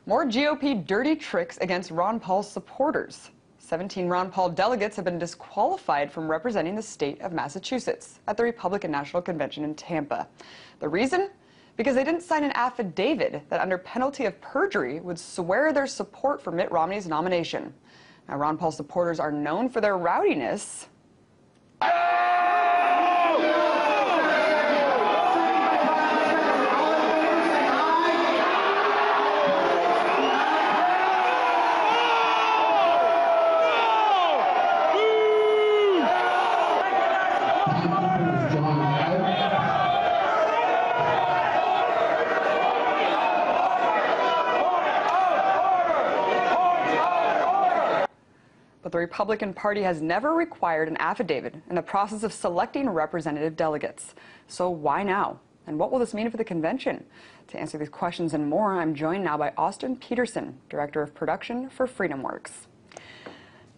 More GOP dirty tricks against Ron Paul's supporters. 17 Ron Paul delegates have been disqualified from representing the state of Massachusetts at the Republican National Convention in Tampa. The reason? Because they didn't sign an affidavit that under penalty of perjury would swear their support for Mitt Romney's nomination. Now, Ron Paul supporters are known for their rowdiness. But the Republican Party has never required an affidavit in the process of selecting representative delegates. So why now? And what will this mean for the convention? To answer these questions and more, I'm joined now by Petersen, Director of Production for FreedomWorks.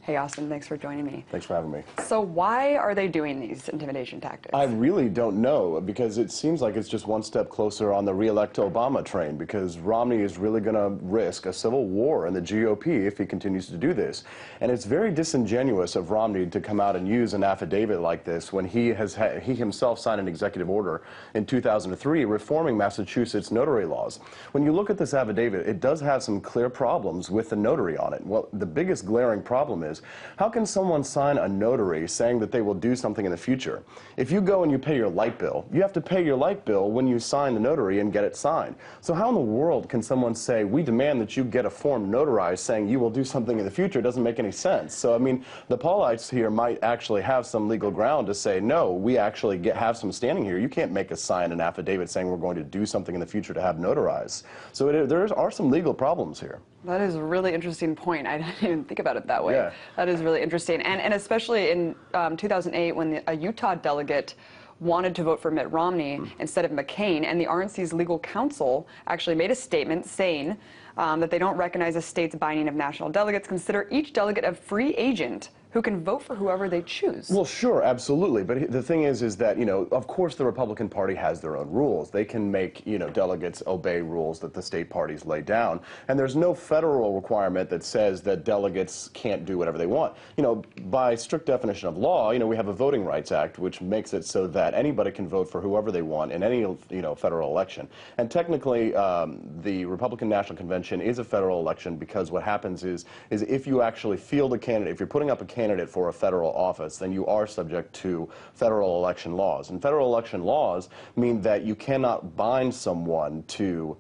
Hey, Austin, thanks for joining me. Thanks for having me. So why are they doing these intimidation tactics? I really don't know, because it seems like it's just one step closer on the re-elect Obama train, because Romney is really going to risk a civil war in the GOP if he continues to do this. And it's very disingenuous of Romney to come out and use an affidavit like this when he himself signed an executive order in 2003 reforming Massachusetts notary laws. When you look at this affidavit, it does have some clear problems with the notary on it. Well, the biggest glaring problem is, how can someone sign a notary saying that they will do something in the future? If you go and you pay your light bill, you have to pay your light bill when you sign the notary and get it signed. So how in the world can someone say, we demand that you get a form notarized saying you will do something in the future? It doesn't make any sense. So, I mean, the Paulites here might actually have some legal ground to say, no, we actually have some standing here. You can't make us sign an affidavit saying we're going to do something in the future to have notarized. So there are some legal problems here. That is a really interesting point. I didn't even think about it that way. Yeah. That is really interesting. And especially in 2008, when a Utah delegate wanted to vote for Mitt Romney instead of McCain, and the RNC's legal counsel actually made a statement saying that they don't recognize a state's binding of national delegates, consider each delegate a free agent who can vote for whoever they choose. Well, sure, absolutely. But the thing is that, you know, of course the Republican Party has their own rules. They can make, you know, delegates obey rules that the state parties lay down. And there's no federal requirement that says that delegates can't do whatever they want. You know, by strict definition of law, you know, we have a Voting Rights Act, which makes it so that anybody can vote for whoever they want in any, you know, federal election. And technically, the Republican National Convention is a federal election, because what happens is if you actually field a candidate, if you're putting up a candidate for a federal office, then you are subject to federal election laws. And federal election laws mean that you cannot bind someone to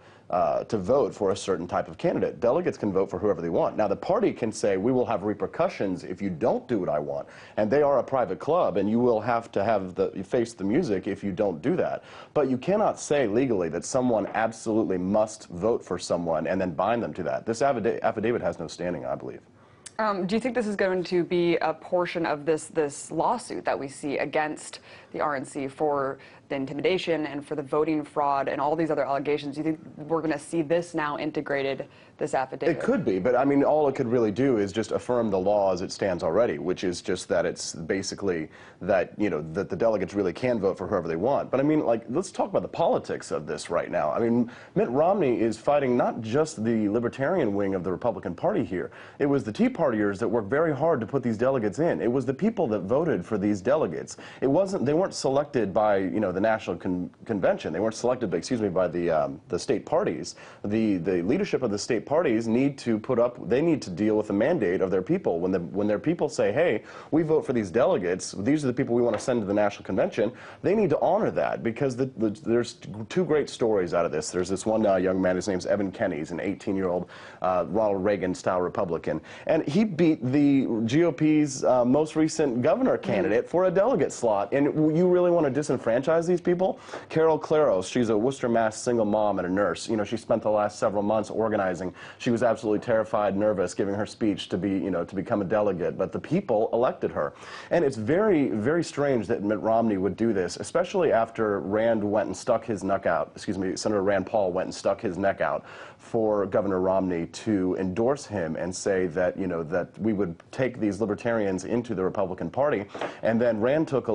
vote for a certain type of candidate. Delegates can vote for whoever they want. Now, the party can say, we will have repercussions if you don't do what I want. And they are a private club, and you will have to face the music if you don't do that. But you cannot say legally that someone absolutely must vote for someone and then bind them to that. This affidavit has no standing, I believe. Do you think this is going to be a portion of this lawsuit that we see against the RNC for the intimidation and for the voting fraud and all these other allegations? Do you think we're going to see this now integrated, this affidavit? It could be, but I mean, all it could really do is just affirm the law as it stands already, which is just that it's basically that, you know, that the delegates really can vote for whoever they want. But I mean, like, let's talk about the politics of this right now. I mean, Mitt Romney is fighting not just the libertarian wing of the Republican Party here. It was the Tea Partiers that worked very hard to put these delegates in. It was the people that voted for these delegates. It wasn't, they weren't selected by, you know, the National Convention. They weren't selected by, excuse me, by the state parties. The leadership of the state parties need to they need to deal with the mandate of their people. When their people say, hey, we vote for these delegates, these are the people we want to send to the National Convention, they need to honor that, because there's two great stories out of this. There's this one young man, his name's Evan Kenney. He's an 18-year-old Ronald Reagan-style Republican, and he beat the GOP's most recent governor candidate for a delegate slot. And you really want to disenfranchise these people? Carol Claros, she's a Worcester, Mass. Single mom and a nurse. You know, she spent the last several months organizing. She was absolutely terrified, nervous, giving her speech to become a delegate, but the people elected her. And it's very, very strange that Mitt Romney would do this, especially after Rand went and stuck his neck out, Senator Rand Paul went and stuck his neck out for Governor Romney to endorse him and say that, you know, that we would take these libertarians into the Republican Party. And then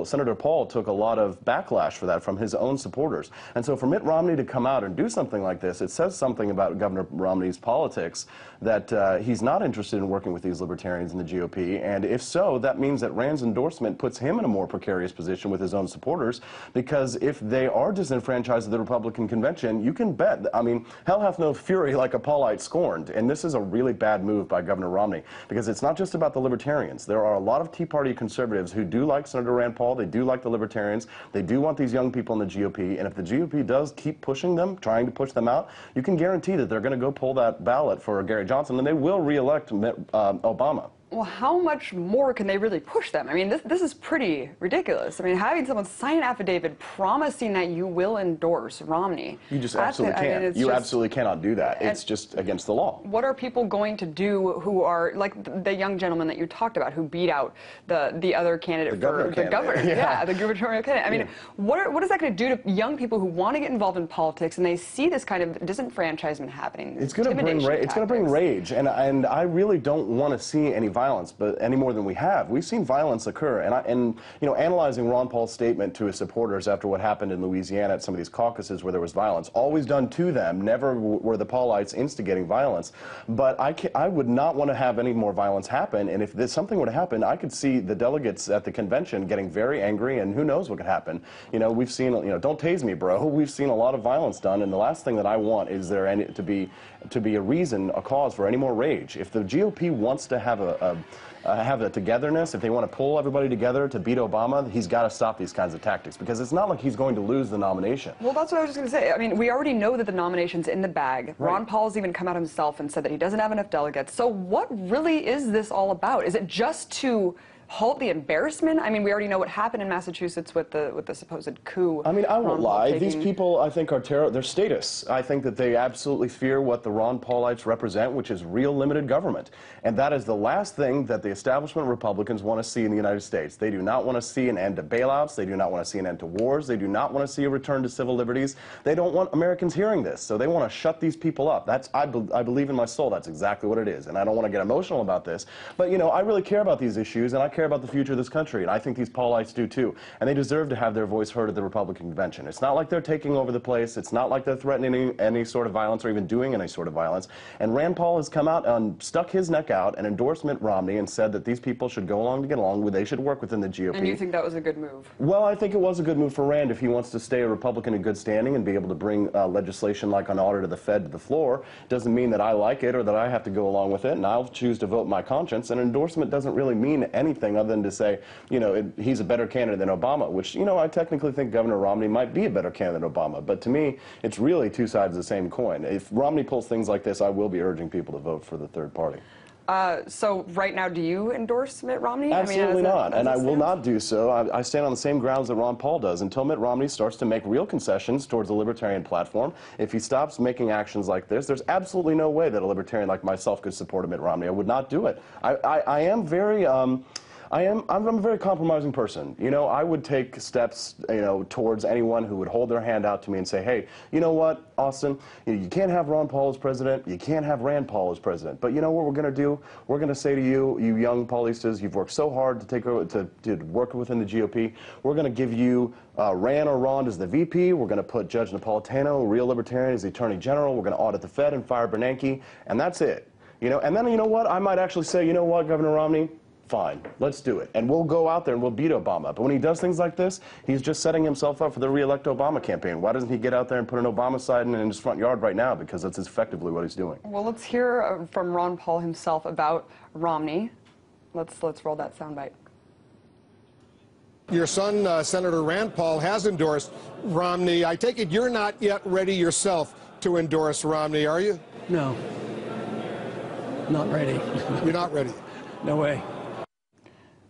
Senator Paul took a lot of backlash for for that from his own supporters. And so for Mitt Romney to come out and do something like this, it says something about Governor Romney's politics, that he's not interested in working with these libertarians in the GOP. And if so, that means that Rand's endorsement puts him in a more precarious position with his own supporters, because if they are disenfranchised at the Republican convention, you can bet, I mean, hell hath no fury like a Paulite scorned. And this is a really bad move by Governor Romney, because it's not just about the libertarians. There are a lot of Tea Party conservatives who do like Senator Rand Paul. They do like the libertarians. They do want these young people in the GOP. And if the GOP does keep pushing them, trying to push them out, you can guarantee that they're going to go pull that ballot for Gary Johnson, and they will re-elect Obama. Well, how much more can they really push them? I mean, this is pretty ridiculous. I mean, having someone sign an affidavit promising that you will endorse Romney. You just absolutely can't. I mean, you absolutely cannot do that. It's just against the law. What are people going to do who are, like the young gentleman that you talked about, who beat out the other candidate for the governor? Yeah, the gubernatorial candidate. I mean, what is that going to do to young people who want to get involved in politics and they see this kind of disenfranchisement happening? It's going to bring rage, and I really don't want to see any violence, but any more than we have. We've seen violence occur, and you know, analyzing Ron Paul's statement to his supporters after what happened in Louisiana at some of these caucuses where there was violence, always done to them, never were the Paulites instigating violence. But I would not want to have any more violence happen, and if something were to happen, I could see the delegates at the convention getting very angry, and who knows what could happen. You know, we've seen, you know, don't tase me, bro. We've seen a lot of violence done, and the last thing that I want is there to be a reason, a cause for any more rage. If the GOP wants to have a togetherness, if they want to pull everybody together to beat Obama, he's got to stop these kinds of tactics, because it's not like he's going to lose the nomination. Well, that's what I was just going to say. I mean, we already know that the nomination's in the bag. Right. Ron Paul's even come out himself and said that he doesn't have enough delegates. So what really is this all about? Is it just to halt the embarrassment? I mean, we already know what happened in Massachusetts with the supposed coup. I mean, I won't lie. These people, I think, are their status. I think that they absolutely fear what the Ron Paulites represent, which is real limited government. And that is the last thing that the establishment Republicans want to see in the United States. They do not want to see an end to bailouts. They do not want to see an end to wars. They do not want to see a return to civil liberties. They don't want Americans hearing this. So they want to shut these people up. I believe in my soul that's exactly what it is. And I don't want to get emotional about this. But, you know, I really care about these issues, and I care about the future of this country, and I think these Paulites do too, and they deserve to have their voice heard at the Republican convention. It's not like they're taking over the place. It's not like they're threatening any sort of violence or even doing any sort of violence. And Rand Paul has come out and stuck his neck out and endorsed Mitt Romney and said that these people should go along to get along, they should work within the GOP. And you think that was a good move? Well, I think it was a good move for Rand if he wants to stay a Republican in good standing and be able to bring legislation like an audit of the Fed to the floor. Doesn't mean that I like it or that I have to go along with it, and I'll choose to vote my conscience. An endorsement doesn't really mean anything other than to say, you know, he's a better candidate than Obama, which, you know, I technically think Governor Romney might be a better candidate than Obama. But to me, it's really two sides of the same coin. If Romney pulls things like this, I will be urging people to vote for the third party. So right now, do you endorse Mitt Romney? Absolutely not, and I will not do so. I stand on the same grounds that Ron Paul does until Mitt Romney starts to make real concessions towards the libertarian platform. If he stops making actions like this, there's absolutely no way that a libertarian like myself could support a Mitt Romney. I would not do it. I'm a very compromising person. You know, I would take steps, you know, towards anyone who would hold their hand out to me and say, hey, you know what, Austin, you can't have Ron Paul as president, you can't have Rand Paul as president. But you know what we're going to do? We're going to say to you, you young Paulistas, you've worked so hard to work within the GOP. We're going to give you Rand or Ron as the VP. We're going to put Judge Napolitano, a real libertarian, as the Attorney General. We're going to audit the Fed and fire Bernanke, and that's it. You know, and then you know what? I might actually say, you know what, Governor Romney? Fine, let's do it. And we'll go out there and we'll beat Obama. But when he does things like this, he's just setting himself up for the re-elect Obama campaign. Why doesn't he get out there and put an Obama sign in his front yard right now? Because that's effectively what he's doing. Well, let's hear from Ron Paul himself about Romney. Let's roll that soundbite. Your son, Senator Rand Paul, has endorsed Romney. I take it you're not yet ready yourself to endorse Romney, are you? No. Not ready. You're not ready? No way.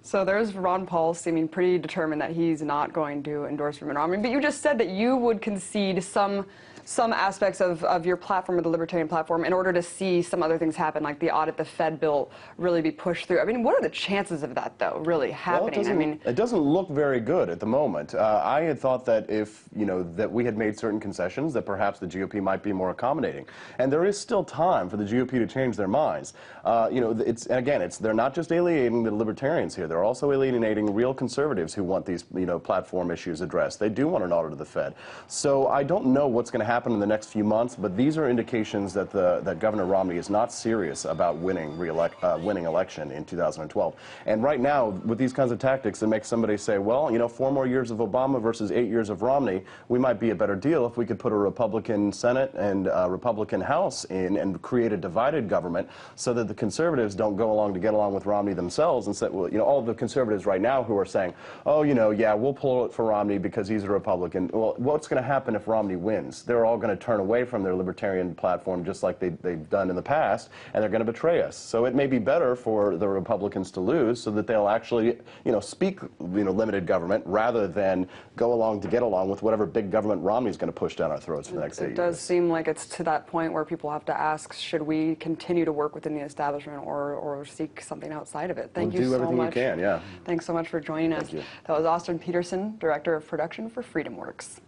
So there's Ron Paul seeming pretty determined that he's not going to endorse Mitt Romney. But you just said that you would concede some some aspects of your platform, or the Libertarian platform, in order to see some other things happen, like the audit, the Fed bill really be pushed through. I mean, what are the chances of that, though, really happening? Well, it doesn't look very good at the moment. I had thought that if, that we had made certain concessions, that perhaps the GOP might be more accommodating. And there is still time for the GOP to change their minds. They're not just alienating the libertarians here. They're also alienating real conservatives who want these, platform issues addressed. They do want an audit of the Fed. So I don't know what's going to happen in the next few months, but these are indications that that Governor Romney is not serious about winning election in 2012. And right now, with these kinds of tactics, it makes somebody say, well, 4 more years of Obama versus 8 years of Romney, we might be a better deal if we could put a Republican Senate and a Republican House in and create a divided government so that the conservatives don't go along to get along with Romney themselves and say, well, all the conservatives right now who are saying, oh, yeah, we'll pull it for Romney because he's a Republican. Well, what's going to happen if Romney wins? They're all going to turn away from their libertarian platform just like they've done in the past, and they're going to betray us. So it may be better for the Republicans to lose so that they'll actually, speak, limited government rather than go along to get along with whatever big government Romney's going to push down our throats for the next 8 years. It does seem like it's to that point where people have to ask, should we continue to work within the establishment or seek something outside of it? Thank you so much. Do everything you can, yeah. Thanks so much for joining us. Thank you. That was Austin Petersen, Director of Production for FreedomWorks.